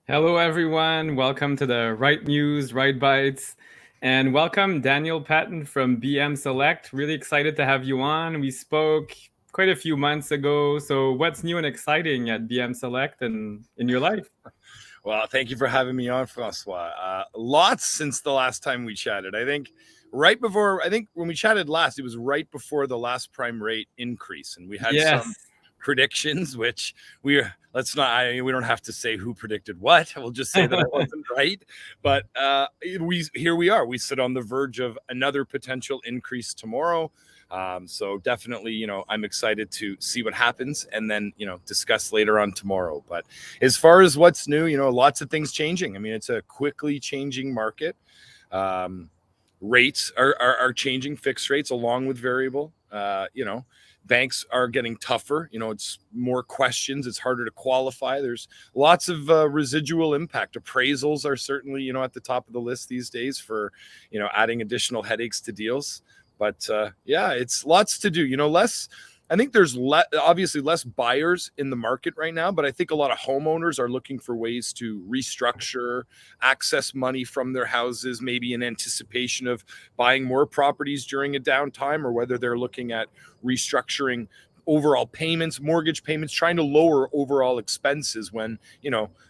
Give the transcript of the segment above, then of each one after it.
Hello, everyone. Welcome to the Right News, Right Bites. And welcome, Daniel Patton from BM Select. Really excited to have you on. We spoke quite a few months ago. So, what's new and exciting at BM Select and in your life? Well, thank you for having me on, Francois. Lots since the last time we chatted. I think when we chatted last, it was right before the last prime rate increase, and we had some Yes. predictions, which we don't have to say who predicted what. We'll just say that I wasn't right. But here we are. We sit on the verge of another potential increase tomorrow. So definitely, I'm excited to see what happens and then, discuss later on tomorrow. But as far as what's new, lots of things changing. I mean, it's a quickly changing market. Rates are changing, fixed rates along with variable. Banks are getting tougher. It's more questions. It's harder to qualify. There's lots of residual impact. Appraisals are certainly, at the top of the list these days for, adding additional headaches to deals. But yeah, it's lots to do. Less. I think there's obviously less buyers in the market right now, but I think a lot of homeowners are looking for ways to restructure, access money from their houses, maybe in anticipation of buying more properties during a downtime, or whether they're looking at restructuring overall payments, mortgage payments, trying to lower overall expenses when,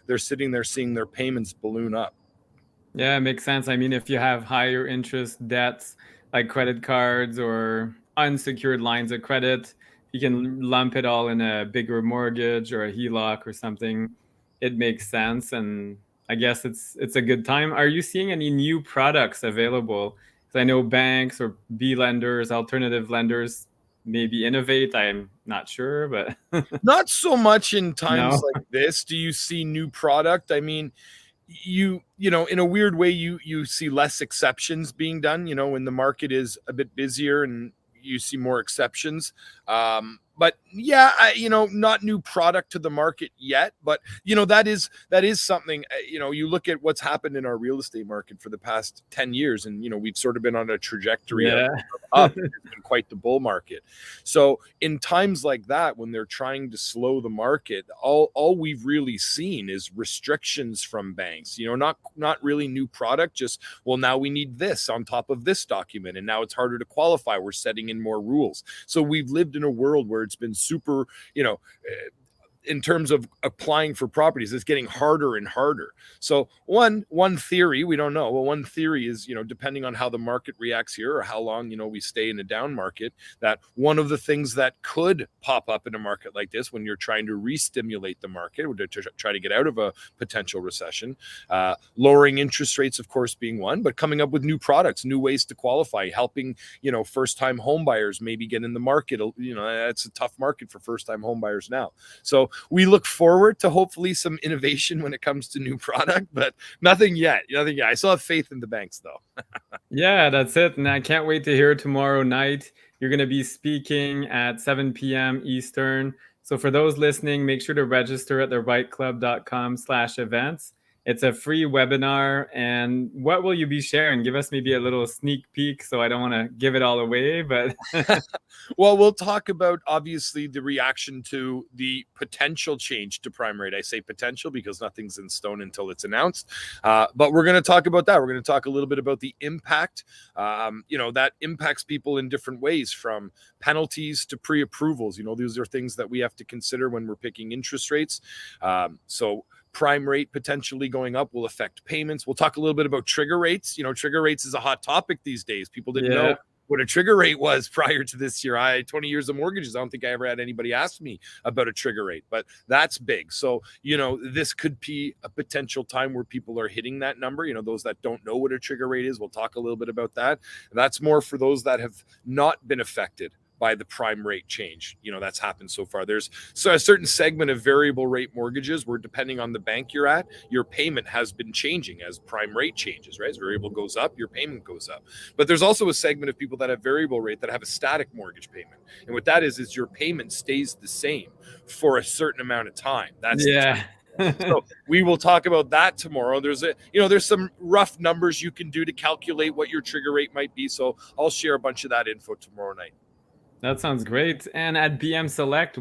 they're sitting there seeing their payments balloon up. Yeah, it makes sense. I mean, if you have higher interest debts like credit cards or unsecured lines of credit, you can lump it all in a bigger mortgage or a HELOC or something. It makes sense, and I guess it's a good time. Are you seeing any new products available? Because I know banks or B lenders, alternative lenders, maybe innovate. I'm not sure, but Not so much in times no. like this do you see new product. I mean, in a weird way, you see less exceptions being done, when the market is a bit busier and you see more exceptions. But yeah, not new product to the market yet, but that is something. You look at what's happened in our real estate market for the past 10 years, and we've sort of been on a trajectory of Yeah. up. It's been quite the bull market. So in times like that, when they're trying to slow the market, all we've really seen is restrictions from banks. Not really new product, just, well, now we need this on top of this document, and now it's harder to qualify. We're setting in more rules. So we've lived in a world where it's been super, in terms of applying for properties, it's getting harder and harder. So one theory, we don't know. Well, one theory is, depending on how the market reacts here or how long, we stay in a down market, that one of the things that could pop up in a market like this when you're trying to re-stimulate the market or to try to get out of a potential recession, lowering interest rates, of course, being one, but coming up with new products, new ways to qualify, helping, first-time home buyers maybe get in the market. That's a tough market for first-time home buyers now. So we look forward to hopefully some innovation when it comes to new product, but nothing yet. I still have faith in the banks, though. Yeah, that's it. And I can't wait to hear tomorrow night. You're going to be speaking at 7 p.m. Eastern. So for those listening, make sure to register at therightclub.com/events. It's a free webinar. And what will you be sharing? Give us maybe a little sneak peek. So I don't want to give it all away, but Well, we'll talk about obviously the reaction to the potential change to prime rate. I say potential because nothing's in stone until it's announced. But we're going to talk about that. We're going to talk a little bit about the impact. That impacts people in different ways, from penalties to pre-approvals. These are things that we have to consider when we're picking interest rates. So prime rate potentially going up will affect payments. We'll talk a little bit about trigger rates. Trigger rates is a hot topic these days. People didn't yeah. know what a trigger rate was prior to this year. 20 years of mortgages, I don't think I ever had anybody ask me about a trigger rate, but that's big. So, this could be a potential time where people are hitting that number. Those that don't know what a trigger rate is, we'll talk a little bit about that. And that's more for those that have not been affected by the prime rate change that's happened so far. There's a certain segment of variable rate mortgages where, depending on the bank you're at, your payment has been changing as prime rate changes, right? As variable goes up, your payment goes up. But there's also a segment of people that have variable rate that have a static mortgage payment, and what that is your payment stays the same for a certain amount of time. That's the Yeah. so we will talk about that tomorrow. There's some rough numbers you can do to calculate what your trigger rate might be. So I'll share a bunch of that info tomorrow night. That sounds great. And at BM Select,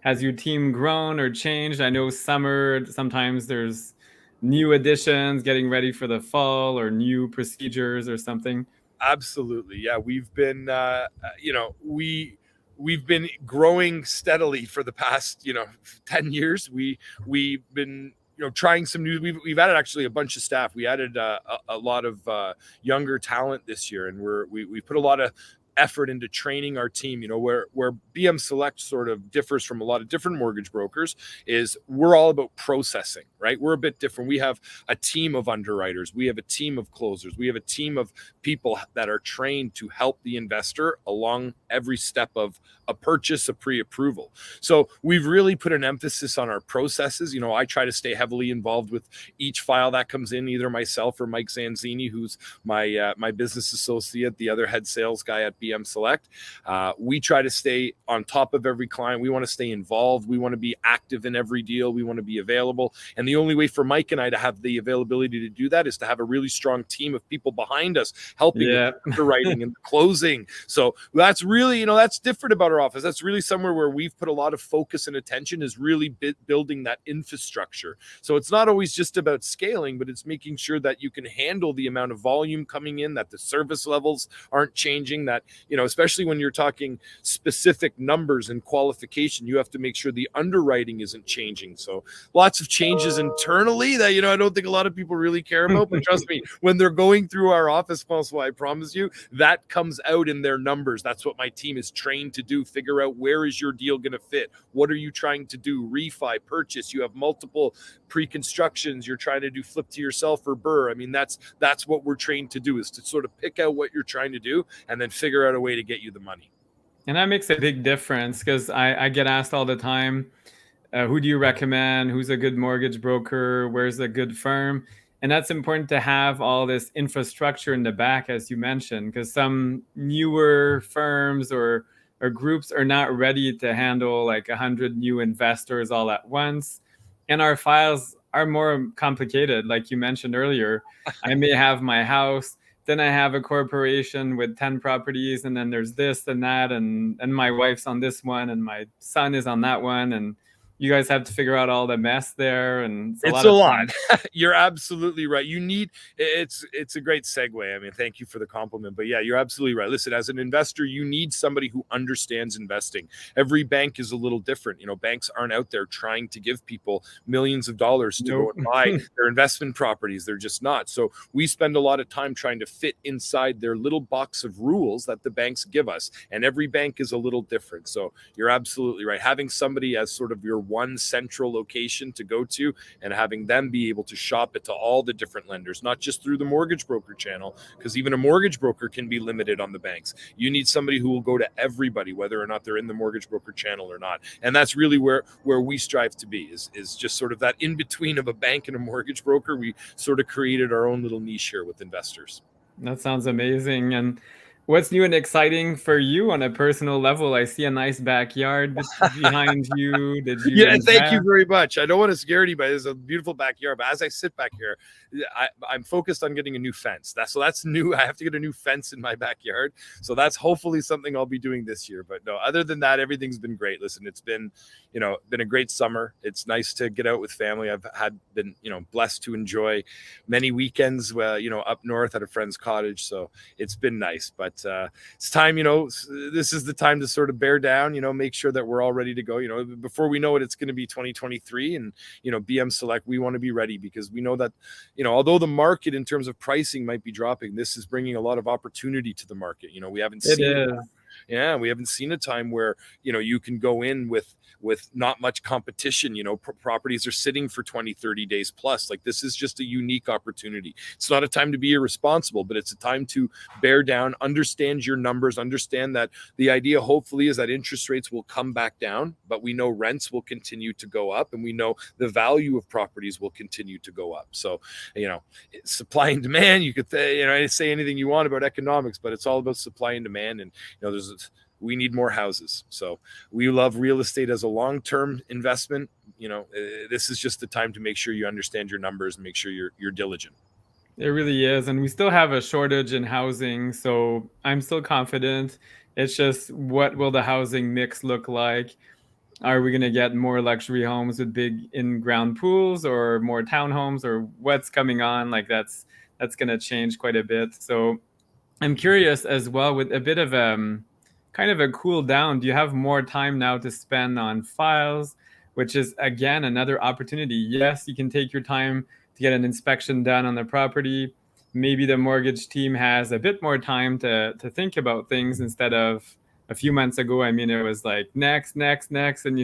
has your team grown or changed? I know summer, sometimes there's new additions, getting ready for the fall, or new procedures or something? Absolutely. Yeah, we've been we've been growing steadily for the past, 10 years. We've been trying some new, we've added actually a bunch of staff. We added a lot of younger talent this year, and we put a lot of effort into training our team. Where BM Select sort of differs from a lot of different mortgage brokers is we're all about processing, right? We're a bit different. We have a team of underwriters, we have a team of closers, we have a team of people that are trained to help the investor along every step of a purchase, a pre-approval. So we've really put an emphasis on our processes. I try to stay heavily involved with each file that comes in, either myself or Mike Zanzini, who's my business associate, the other head sales guy at BM Select. We try to stay on top of every client. We want to stay involved. We want to be active in every deal. We want to be available. And the only way for Mike and I to have the availability to do that is to have a really strong team of people behind us helping with Yeah. underwriting and closing. So that's really, that's different about our office. That's really somewhere where we've put a lot of focus and attention, is really building that infrastructure. So it's not always just about scaling, but it's making sure that you can handle the amount of volume coming in, that the service levels aren't changing, that, especially when you're talking specific numbers and qualification, you have to make sure the underwriting isn't changing. So lots of changes internally that, I don't think a lot of people really care about, but trust me, when they're going through our office, Francois, I promise you, that comes out in their numbers. That's what my team is trained to do. Figure out, where is your deal going to fit? What are you trying to do? Refi, purchase. You have multiple pre-constructions. You're trying to do flip to yourself or BRRRR. I mean, that's what we're trained to do, is to sort of pick out what you're trying to do and then figure out a way to get you the money. And that makes a big difference, because I get asked all the time, who do you recommend? Who's a good mortgage broker? Where's a good firm? And that's important to have all this infrastructure in the back, as you mentioned, because some newer firms or groups are not ready to handle like 100 new investors all at once. And our files are more complicated. Like you mentioned earlier, I may have my house, then I have a corporation with 10 properties, and then there's this and that, and my wife's on this one, and my son is on that one, and you guys have to figure out all the mess there, and it's a It's lot a of lot. fun. You're absolutely right. It's a great segue. I mean, thank you for the compliment. But yeah, you're absolutely right. Listen, as an investor, you need somebody who understands investing. Every bank is a little different. Banks aren't out there trying to give people millions of dollars to go Nope. and buy their investment properties. They're just not. So we spend a lot of time trying to fit inside their little box of rules that the banks give us. And every bank is a little different. So you're absolutely right. Having somebody as sort of your one central location to go to, and having them be able to shop it to all the different lenders, not just through the mortgage broker channel, because even a mortgage broker can be limited on the banks. You need somebody who will go to everybody, whether or not they're in the mortgage broker channel or not. And that's really where we strive to be, is just sort of that in between of a bank and a mortgage broker. We sort of created our own little niche here with investors. That sounds amazing. And what's new and exciting for you on a personal level? I see a nice backyard behind you. Did you Yeah, thank invest? you very much. I don't want to scare anybody. There's a beautiful backyard, but as I sit back here, I'm focused on getting a new fence. That's new. I have to get a new fence in my backyard, so that's hopefully something I'll be doing this year. But no, other than that, everything's been great. Listen, it's been a great summer. It's nice to get out with family. I've been blessed to enjoy many weekends up north at a friend's cottage, so it's been nice. But it's time. This is the time to sort of bear down. Make sure that we're all ready to go. Before we know it, it's going to be 2023, and BM Select, we want to be ready, because we know that although the market in terms of pricing might be dropping, this is bringing a lot of opportunity to the market. We haven't It seen is. yeah, we haven't seen a time where you can go in with not much competition. Properties are sitting for 20, 30 days plus. Like, this is just a unique opportunity. It's not a time to be irresponsible, but it's a time to bear down, understand your numbers, understand that the idea hopefully is that interest rates will come back down, but we know rents will continue to go up, and we know the value of properties will continue to go up. So supply and demand, you could say anything you want about economics, but it's all about supply and demand. And we need more houses. So we love real estate as a long-term investment. This is just the time to make sure you understand your numbers and make sure you're diligent. It really is. And we still have a shortage in housing. So I'm still confident. It's just, what will the housing mix look like? Are we going to get more luxury homes with big in-ground pools, or more townhomes, or what's coming on? Like that's going to change quite a bit. So I'm curious as well, with a bit of kind of a cool down. Do you have more time now to spend on files, which is again another opportunity? Yes, you can take your time to get an inspection done on the property. Maybe the mortgage team has a bit more time to think about things, instead of a few months ago. I mean, it was like next, next, next, and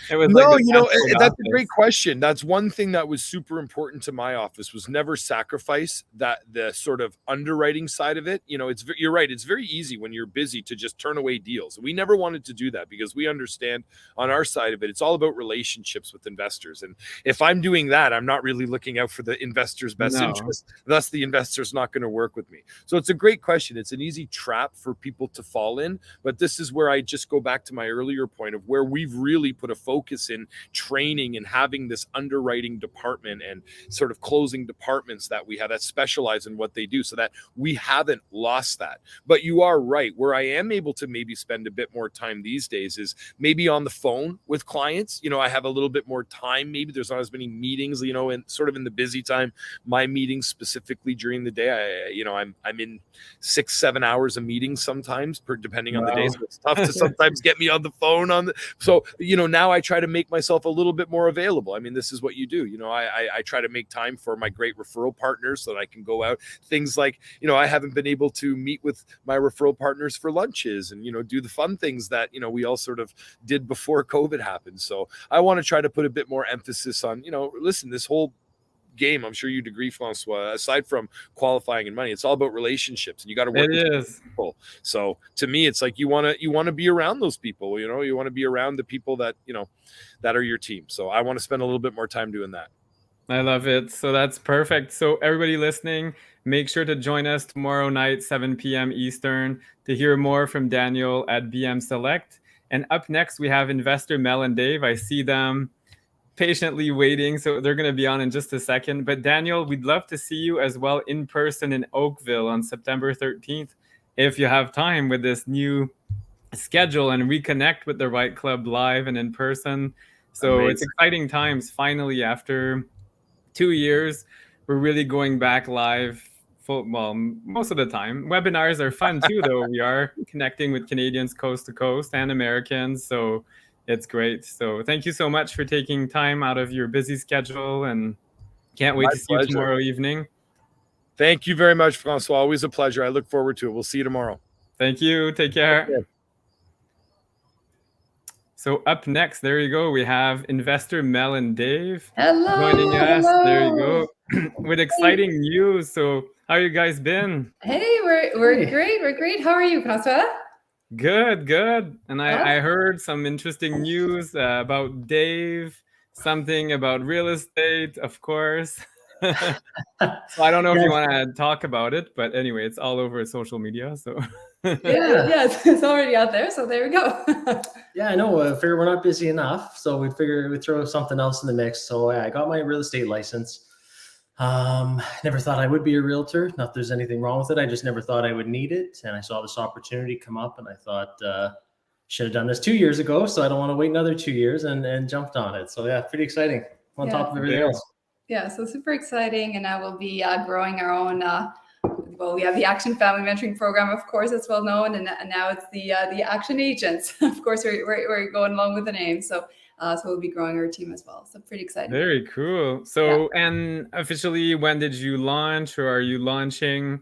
it was like No, the passport that's a great office. question. That's one thing that was super important to my office, was never sacrifice that the sort of underwriting side of it. You're right. It's very easy when you're busy to just turn away deals. We never wanted to do that, because we understand on our side of it, it's all about relationships with investors. And if I'm doing that, I'm not really looking out for the investor's best No. interest. Thus, the investor's not going to work with me. So it's a great question. It's an easy trap for people to fall in. But this is where I just go back to my earlier point of where we've really put a focus in training and having this underwriting department and sort of closing departments that we have that specialize in what they do, so that we haven't lost that. But you are right. Where I am able to maybe spend a bit more time these days is maybe on the phone with clients. I have a little bit more time. Maybe there's not as many meetings, and sort of in the busy time, my meetings specifically during the day, I'm in 6-7 hours of meetings sometimes, depending on the day. So it's tough to sometimes get me on the phone so now I try to make myself a little bit more available. I mean, this is what you do. I try to make time for my great referral partners so that I can go out. Things like, I haven't been able to meet with my referral partners for lunches and, do the fun things that, we all sort of did before COVID happened. So I want to try to put a bit more emphasis on, listen, this whole game, I'm sure you'd agree, Francois, aside from qualifying and money, it's all about relationships, and you got to work with people. So to me, it's like you want to be around those people. You want to be around the people that that are your team. So I want to spend a little bit more time doing that. I love it. So that's perfect. So everybody listening, make sure to join us tomorrow night, 7 p.m. Eastern, to hear more from Daniel at BM Select. And up next, we have investor Mel and Dave. I see them patiently waiting, so they're going to be on in just a second. But Daniel, we'd love to see you as well in person in Oakville on September 13th, if you have time, with this new schedule, and reconnect with the REITE Club live and in person. So Amazing. It's exciting times. Finally, after 2 years, we're really going back live. Most of the time. Webinars are fun too, though. We are connecting with Canadians coast to coast and Americans. So it's great. So thank you so much for taking time out of your busy schedule, and can't wait to see you tomorrow evening. Thank you very much, Francois. Always a pleasure. I look forward to it. We'll see you tomorrow. Thank you. Take care. Okay. So up next, there you go. We have investor Mel and Dave joining us. Hello. There you go. With exciting news. So how you guys been? Hey, we're great. We're great. How are you, Francois? Good. And I heard some interesting news about Dave, something about real estate, of course. So I don't know if you want to talk about it, but anyway, it's all over social media. So yeah, it's already out there. So there we go. Yeah, I know. Figure we're not busy enough, so we figured we'd throw something else in the mix. So I got my real estate license. Never thought I would be a realtor. Not that there's anything wrong with it. I just never thought I would need it. And I saw this opportunity come up, and I thought should have done this 2 years ago. So I don't want to wait another 2 years, and jumped on it. So yeah, pretty exciting on top of everything else. Yeah, so super exciting. And now we'll be growing our own. We have the Action Family Mentoring Program, of course, it's well known, and now it's the Action Agents. Of course, we're going along with the name. So we'll be growing our team as well. So pretty exciting. Very cool. So, and officially, when did you launch, or are you launching?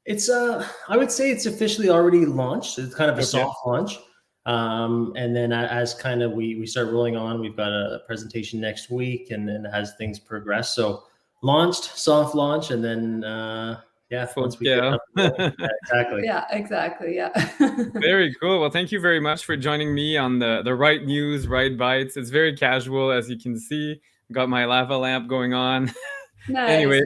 It's I would say it's officially already launched. It's kind of a soft launch. And then as kind of we start rolling on, we've got a presentation next week, and then as things progress. So launched, soft launch, and then once we get up, exactly. Yeah, exactly. Yeah. Very cool. Well, thank you very much for joining me on the REITE News, REITE Bites. It's very casual, as you can see. Got my lava lamp going on. Nice. Anyway,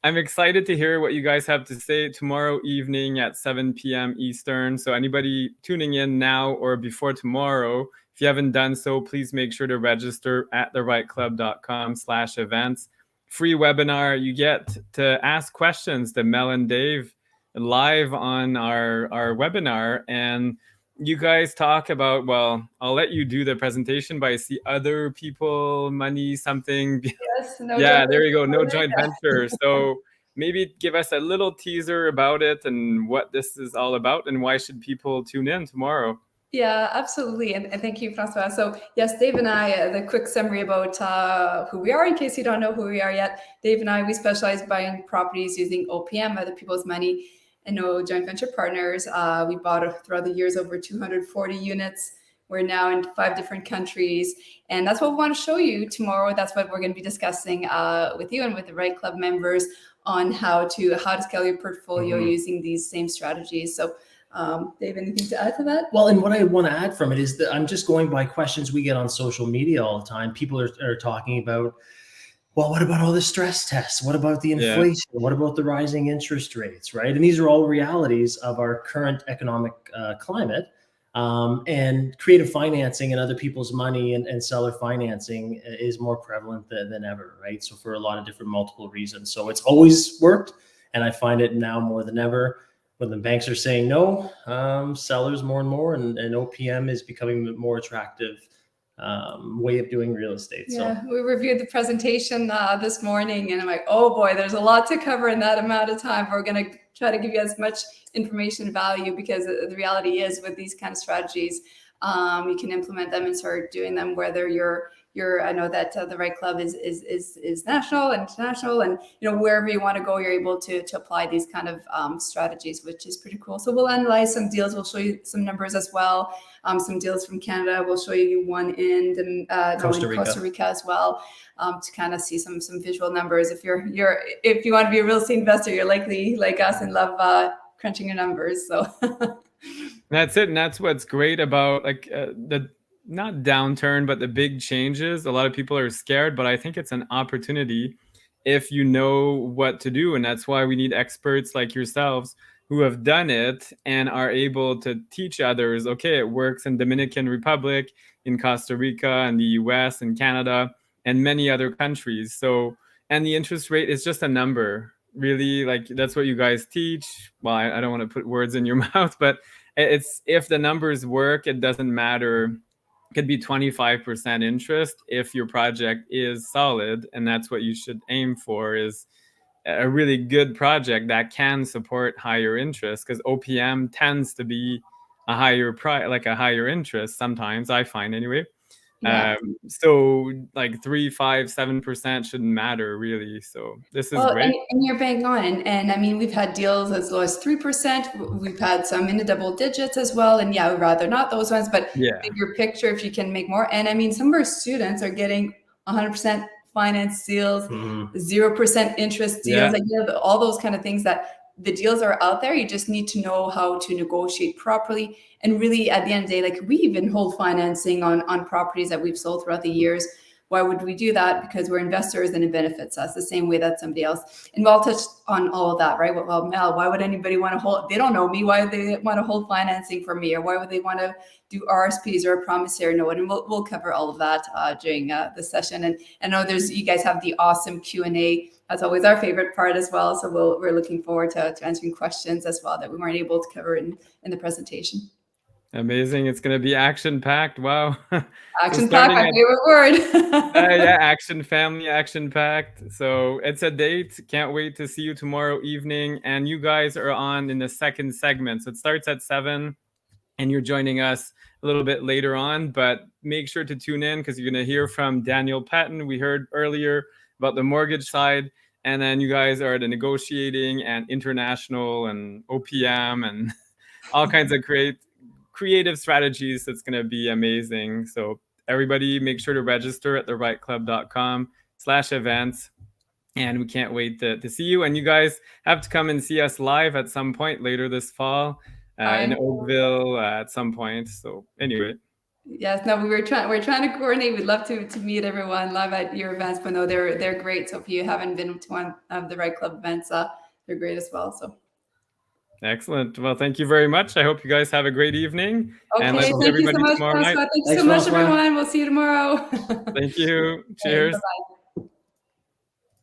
I'm excited to hear what you guys have to say tomorrow evening at 7 p.m. Eastern. So anybody tuning in now or before tomorrow, if you haven't done so, please make sure to register at thereiteclub.com/events. Free webinar. You get to ask questions to Mel and Dave live on our webinar. And you guys talk about, well, I'll let you do the presentation, but I see other people, money, something. Yes, no Yeah, joint there you go. No venture. joint venture. So maybe give us a little teaser about it and what this is all about, and why should people tune in tomorrow? Yeah, absolutely. And thank you, Francois. So yes, Dave and I, the quick summary about who we are, in case you don't know who we are yet. Dave and I, we specialize buying properties using OPM, other people's money, and no joint venture partners. We bought throughout the years over 240 units. We're now in 5 different countries. And that's what we want to show you tomorrow. That's what we're going to be discussing with you and with the REITE Club members on how to scale your portfolio using these same strategies. So Dave, anything to add to that? Well, and what I want to add from it is that I'm just going by questions we get on social media all the time. People are talking about, well, what about all the stress tests? What about the inflation? What about the rising interest rates, right? And these are all realities of our current economic climate. And creative financing and other people's money and seller financing is more prevalent than ever, right? So for a lot of different multiple reasons. So it's always worked. And I find it now more than ever. When the banks are saying no, sellers more and more, and OPM is becoming a more attractive way of doing real estate. Yeah, so we reviewed the presentation this morning, and I'm like, oh boy, there's a lot to cover in that amount of time. We're going to try to give you as much information value, because the reality is with these kind of strategies, you can implement them and start doing them, whether you're I know that the REITE Club is national and international, and wherever you want to go, you're able to apply these kind of strategies, which is pretty cool. So we'll analyze some deals. We'll show you some numbers as well. Some deals from Canada. We'll show you one in Costa Rica as well, to kind of see some visual numbers. If if you want to be a real estate investor, you're likely like us and love crunching your numbers. So that's it, and that's what's great about the not downturn, but the big changes. A lot of people are scared, but I think it's an opportunity if you know what to do. And that's why we need experts like yourselves who have done it and are able to teach others, okay, it works in Dominican Republic, in Costa Rica, in the US, and Canada, and many other countries. So, and the interest rate is just a number, really. Like, that's what you guys teach. Well, I don't want to put words in your mouth, but it's, if the numbers work, it doesn't matter. It could be 25% interest if your project is solid, and that's what you should aim for, is a really good project that can support higher interest, because OPM tends to be a higher price, like a higher interest sometimes, I find anyway. yeah. So like 3, 5, 7% shouldn't matter really. So this is great. And you're bang on. And I mean, we've had deals as low as 3%. We've had some in the double digits as well. And yeah, we'd rather not those ones, but bigger picture, if you can make more. And I mean, some of our students are getting 100% finance deals, 0% interest deals, like all those kind of things. That the deals are out there. You just need to know how to negotiate properly. And really, at the end of the day, like, we even hold financing on properties that we've sold throughout the years. Why would we do that? Because we're investors and it benefits us the same way that somebody else. And we'll touch on all of that, right? Well, Mel, why would anybody want to hold? They don't know me. Why would they want to hold financing for me? Or why would they want to do RSPs or a promissory note? And we'll cover all of that during the session. And I know you guys have the awesome Q&A. That's always our favorite part as well. So we're looking forward to answering questions as well that we weren't able to cover in the presentation. Amazing. It's going to be action-packed. Wow. Action-packed, my favorite word. Yeah, action family, action-packed. So it's a date. Can't wait to see you tomorrow evening. And you guys are on in the second segment. So it starts at 7, and you're joining us a little bit later on. But make sure to tune in, because you're going to hear from Daniel Patton. We heard earlier about the mortgage side. And then you guys are the negotiating and international and OPM and all kinds of creative strategies. That's going to be amazing. So everybody, make sure to register at thereiteclub.com/events. And we can't wait to see you. And you guys have to come and see us live at some point later this fall in Oakville at some point. So anyway. Yes, no, we're trying to coordinate. We'd love to meet everyone live at your events, but no, they're great. So if you haven't been to one of the REITE Club events, they're great as well. So excellent. Well, thank you very much. I hope you guys have a great evening. Okay, and let's thank see everybody you so much, tomorrow night. Thank you so much, everyone. We'll see you tomorrow. Thank you. Cheers. Bye-bye.